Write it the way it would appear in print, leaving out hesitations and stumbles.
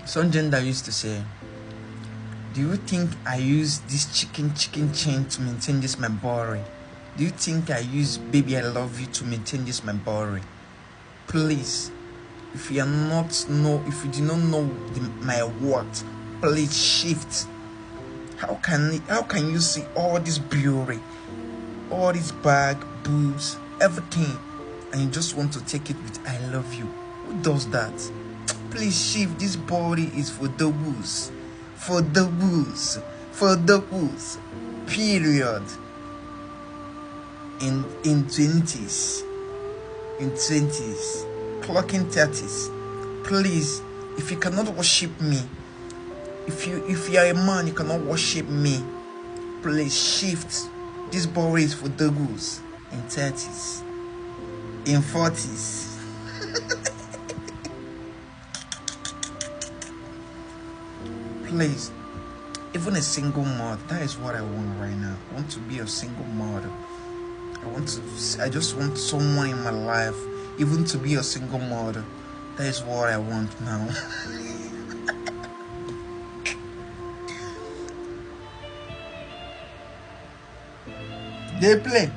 Some gender used to say, do you think I use this chicken chain to maintain this my body? Do you think I use baby I love you to maintain this my body? Please, if you do not know my worth, please shift. How can you see all this beauty, all this bag, boobs, everything, and you just want to take it with I love you? Who does that? Please shift. This body is for the woos. For the woos. For the woos. Period. In 20s. In 20s. Clocking 30s. Please, if you cannot worship me, if you are a man, you cannot worship me, please shift. This body is for the woos. In 30s. In 40s. Please, even a single mother, that is what I want right now. I want to be a single mother. I just want someone in my life, even to be a single mother. That is what I want now. They play.